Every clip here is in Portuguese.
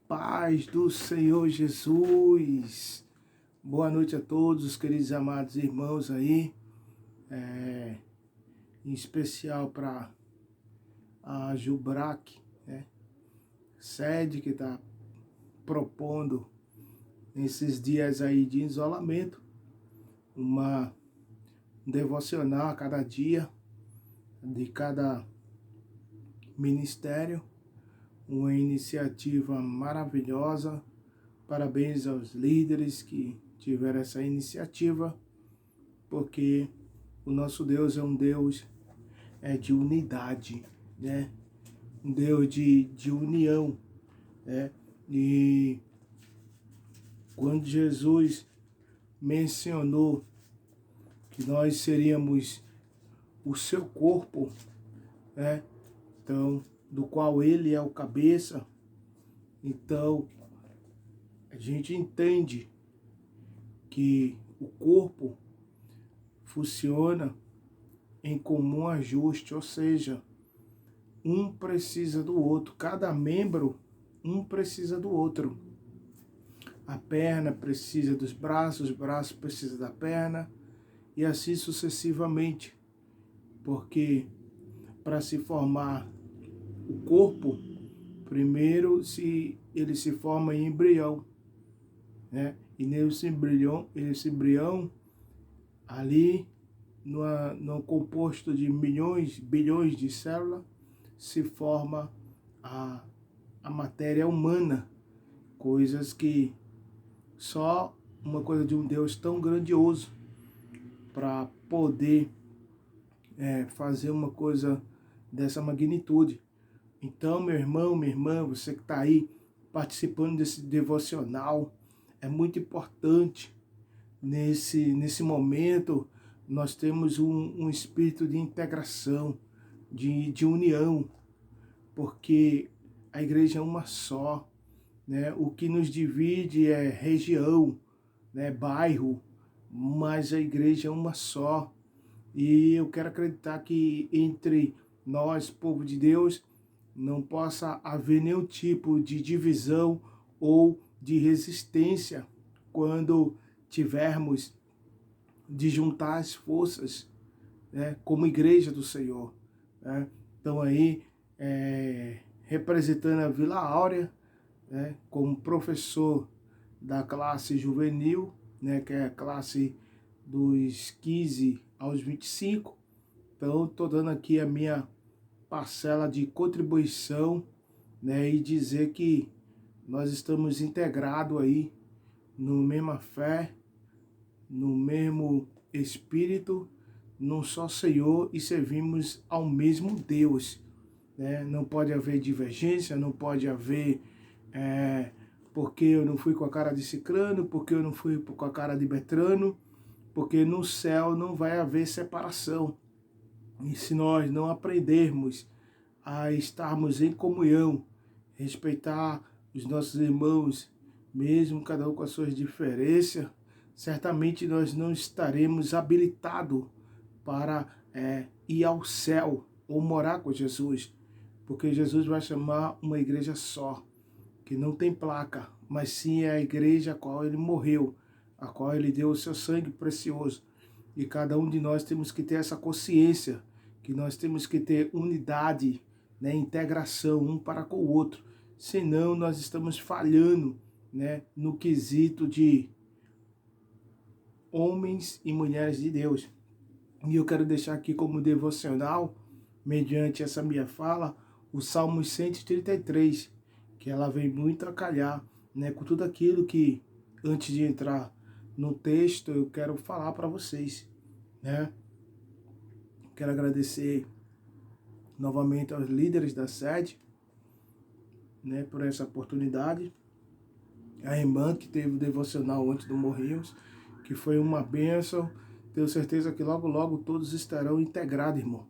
paz do Senhor Jesus. Boa noite a todos os queridos e amados irmãos aí, em especial para a Jubrac, sede que está propondo nesses dias aí de isolamento, uma devocional a cada dia, de cada ministério, uma iniciativa maravilhosa. Parabéns aos líderes que tiveram essa iniciativa, porque o nosso Deus é um Deus de unidade, né? Um Deus de união, né? E quando Jesus mencionou que nós seríamos o seu corpo, né? Então, do qual ele é o cabeça, então a gente entende que o corpo funciona em comum ajuste, ou seja, um precisa do outro, cada membro, um precisa do outro. A perna precisa dos braços, os braços precisam da perna, e assim sucessivamente, porque para se formar o corpo, primeiro ele se forma em embrião, né? E nesse embrião ali, no composto de milhões, bilhões de células, se forma a matéria humana, coisas que só uma coisa de um Deus tão grandioso para poder fazer uma coisa dessa magnitude. Então, meu irmão, minha irmã, você que está aí participando desse devocional, é muito importante nesse momento nós temos um espírito de integração, de união, porque a igreja é uma só, né? O que nos divide é região, né? Bairro, mas a igreja é uma só. E eu quero acreditar que entre nós, povo de Deus, não possa haver nenhum tipo de divisão ou de resistência quando tivermos de juntar as forças, né, como igreja do Senhor, né? Então aí, representando a Vila Áurea, né, como professor da classe juvenil, né, que é a classe dos 15 aos 25, então estou dando aqui a minha parcela de contribuição, né, e dizer que nós estamos integrados aí no mesma fé, no mesmo Espírito, num só Senhor e servimos ao mesmo Deus, né? Não pode haver divergência, não pode haver porque eu não fui com a cara de Cicrano, porque eu não fui com a cara de Betrano, porque no céu não vai haver separação. E se nós não aprendermos a estarmos em comunhão, respeitar os nossos irmãos, mesmo cada um com as suas diferenças, certamente nós não estaremos habilitados para ir ao céu ou morar com Jesus, porque Jesus vai chamar uma igreja só, que não tem placa, mas sim é a igreja a qual ele morreu, a qual ele deu o seu sangue precioso. E cada um de nós temos que ter essa consciência, que nós temos que ter unidade, né, integração um para com o outro, senão nós estamos falhando, né, no quesito de homens e mulheres de Deus. E eu quero deixar aqui como devocional, mediante essa minha fala, o Salmo 133, que ela vem muito a calhar, né, com tudo aquilo que, antes de entrar no texto, eu quero falar para vocês, né? Quero agradecer novamente aos líderes da sede, né, por essa oportunidade. A irmã que teve o devocional antes do Morrinhos, que foi uma bênção. Tenho certeza que logo, logo todos estarão integrados, irmão.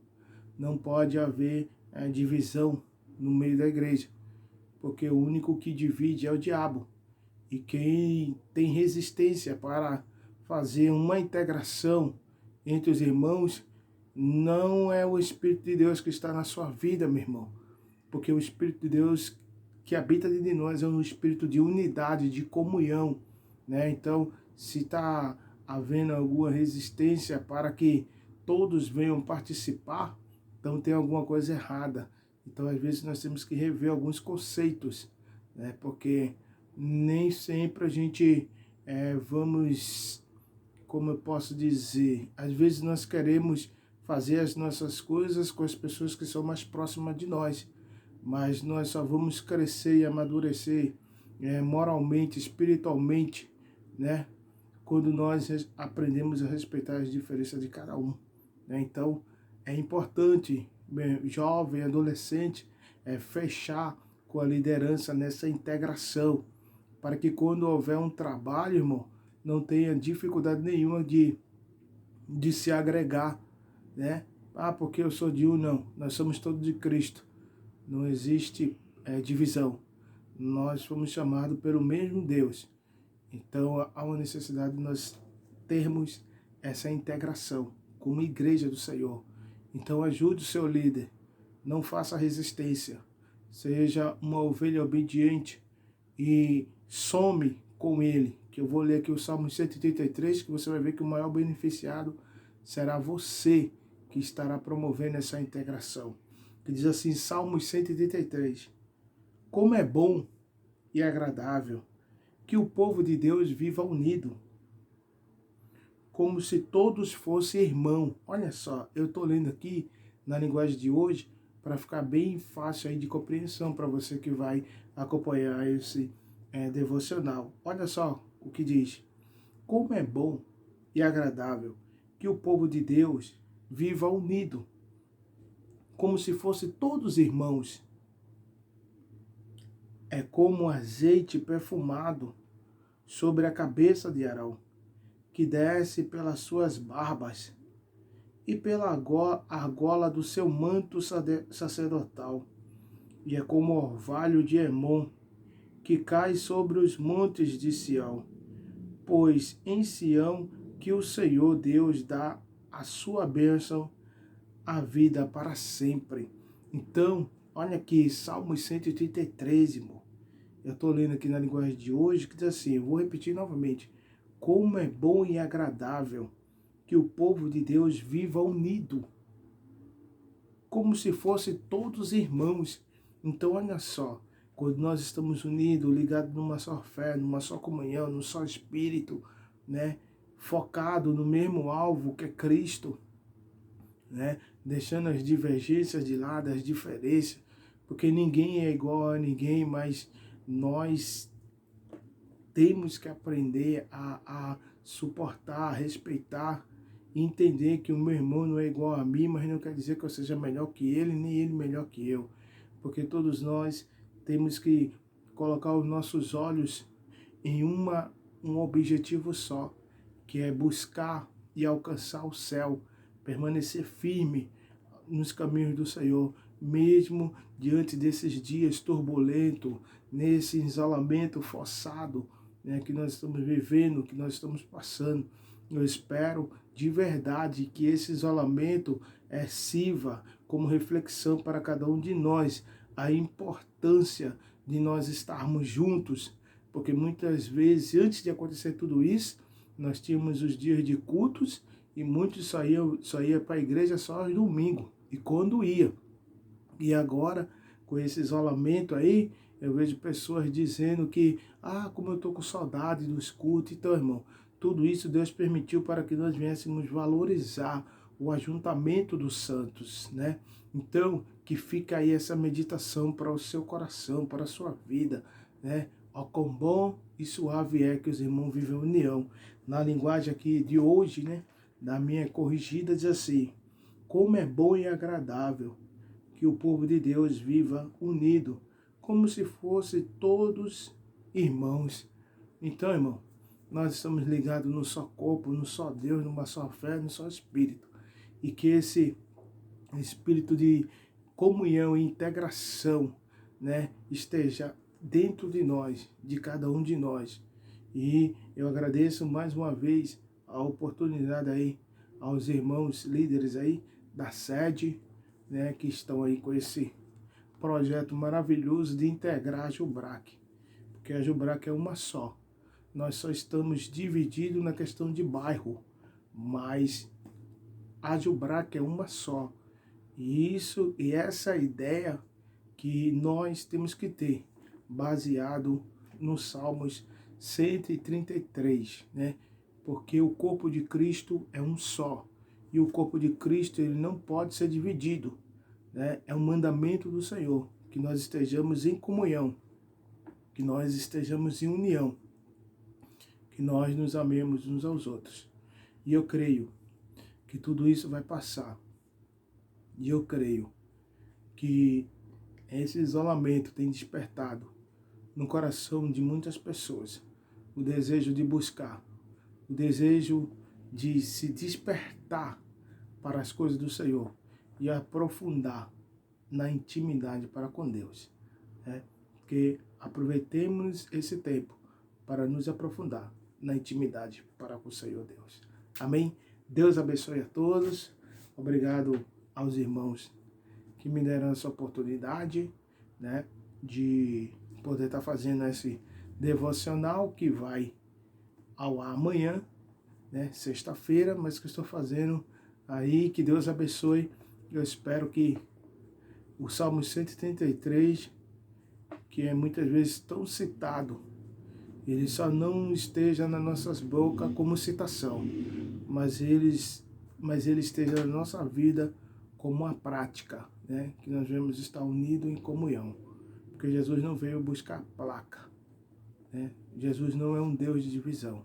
Não pode haver divisão no meio da igreja, porque o único que divide é o diabo. E quem tem resistência para fazer uma integração entre os irmãos, não é o Espírito de Deus que está na sua vida, meu irmão. Porque o Espírito de Deus que habita dentro de nós é um espírito de unidade, de comunhão, né? Então, se está havendo alguma resistência para que todos venham participar, então tem alguma coisa errada. Então, às vezes, nós temos que rever alguns conceitos, né? Porque nem sempre a gente vamos, como eu posso dizer, às vezes nós queremos fazer as nossas coisas com as pessoas que são mais próximas de nós, mas nós só vamos crescer e amadurecer moralmente, espiritualmente, né? Quando nós aprendemos a respeitar as diferenças de cada um, né? Então, é importante, jovem, adolescente, fechar com a liderança nessa integração, para que quando houver um trabalho, irmão, não tenha dificuldade nenhuma de se agregar, né? Ah, porque eu sou de um, não. Nós somos todos de Cristo. Não existe divisão. Nós fomos chamados pelo mesmo Deus. Então, há uma necessidade de nós termos essa integração como igreja do Senhor. Então, ajude o seu líder. Não faça resistência. Seja uma ovelha obediente e some com ele. Que eu vou ler aqui o Salmo 133, que você vai ver que o maior beneficiado será você que estará promovendo essa integração. Que diz assim, Salmo 133. Como é bom e agradável que o povo de Deus viva unido, como se todos fossem irmãos. Olha só, eu estou lendo aqui na linguagem de hoje para ficar bem fácil aí de compreensão para você que vai acompanhar esse devocional. Olha só o que diz. Como é bom e agradável que o povo de Deus viva unido, como se fossem todos irmãos. É como azeite perfumado sobre a cabeça de Arão, que desce pelas suas barbas e pela argola do seu manto sacerdotal. E é como o orvalho de Hermon, que cai sobre os montes de Sião. Pois em Sião que o Senhor Deus dá a sua bênção, a vida para sempre. Então, olha aqui, Salmo 133, irmão. Eu estou lendo aqui na linguagem de hoje, que diz assim, eu vou repetir novamente. Como é bom e agradável que o povo de Deus viva unido, como se fossem todos irmãos. Então, olha só, quando nós estamos unidos, ligados numa só fé, numa só comunhão, num só espírito, né? Focado no mesmo alvo que é Cristo, né? Deixando as divergências de lado, as diferenças, porque ninguém é igual a ninguém, mas nós temos que aprender a suportar, a respeitar e entender que o meu irmão não é igual a mim, mas não quer dizer que eu seja melhor que ele, nem ele melhor que eu. Porque todos nós temos que colocar os nossos olhos em um objetivo só, que é buscar e alcançar o céu, permanecer firme nos caminhos do Senhor, mesmo diante desses dias turbulentos, nesse isolamento forçado, né, que nós estamos vivendo, que nós estamos passando. Eu espero de verdade que esse isolamento sirva como reflexão para cada um de nós, a importância de nós estarmos juntos, porque muitas vezes, antes de acontecer tudo isso, nós tínhamos os dias de cultos e muitos só ia para a igreja só aos domingos, e quando ia. E agora, com esse isolamento aí, eu vejo pessoas dizendo que, como eu estou com saudade dos cultos. Então, irmão, tudo isso Deus permitiu para que nós viéssemos valorizar o ajuntamento dos santos, né? Então, que fica aí essa meditação para o seu coração, para a sua vida, né? Ó, quão bom e suave é que os irmãos vivem em união. Na linguagem aqui de hoje, né? Da minha corrigida, diz assim, como é bom e agradável que o povo de Deus viva unido, como se fossem todos irmãos. Então, irmão, nós estamos ligados no só corpo, no só Deus, numa só fé, no só Espírito. E que esse espírito de comunhão e integração, né, esteja dentro de nós, de cada um de nós. E eu agradeço mais uma vez a oportunidade aí aos irmãos líderes aí da sede, né, que estão aí com esse projeto maravilhoso de integrar a Jubrac, porque a Jubrac é uma só. Nós só estamos divididos na questão de bairro, mas a Jubrac é uma só. E essa ideia que nós temos que ter, baseado nos Salmos 133, né? Porque o corpo de Cristo é um só. E o corpo de Cristo ele não pode ser dividido, né? É um mandamento do Senhor, que nós estejamos em comunhão, que nós estejamos em união, que nós nos amemos uns aos outros. E eu creio que tudo isso vai passar. E eu creio que esse isolamento tem despertado no coração de muitas pessoas o desejo de buscar, o desejo de se despertar para as coisas do Senhor e aprofundar na intimidade para com Deus. Que aproveitemos esse tempo para nos aprofundar na intimidade para com o Senhor Deus. Amém? Deus abençoe a todos. Obrigado aos irmãos que me deram essa oportunidade, né, de poder estar fazendo esse devocional que vai ao ar amanhã, né, sexta-feira, mas que eu estou fazendo aí, que Deus abençoe. Eu espero que o Salmo 133, que é muitas vezes tão citado, ele só não esteja nas nossas bocas como citação, mas ele esteja na nossa vida como uma prática, né, que nós devemos estar unidos em comunhão, porque Jesus não veio buscar placa, né? Jesus não é um Deus de divisão,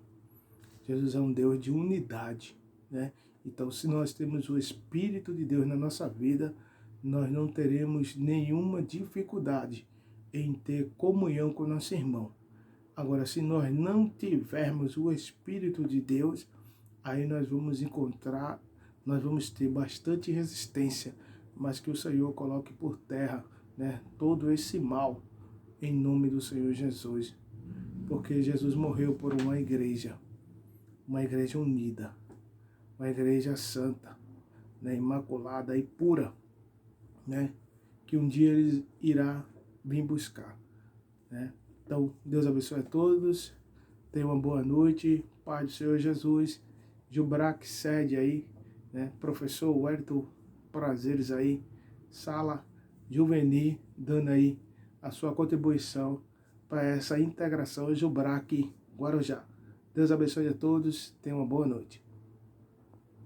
Jesus é um Deus de unidade, né? Então, se nós temos o Espírito de Deus na nossa vida, nós não teremos nenhuma dificuldade em ter comunhão com nosso irmão. Agora, se nós não tivermos o Espírito de Deus, aí nós vamos ter bastante resistência, mas que o Senhor coloque por terra, né, todo esse mal, em nome do Senhor Jesus. Porque Jesus morreu por uma igreja unida, uma igreja santa, né, imaculada e pura, né, que um dia Ele irá vir buscar, né? Então, Deus abençoe a todos, tenha uma boa noite, Pai do Senhor Jesus, Jubrac sede aí, né, professor Wellington Prazeres aí, Sala Juvenil, dando aí a sua contribuição para essa integração Jubrac Guarujá. Deus abençoe a todos, tenha uma boa noite.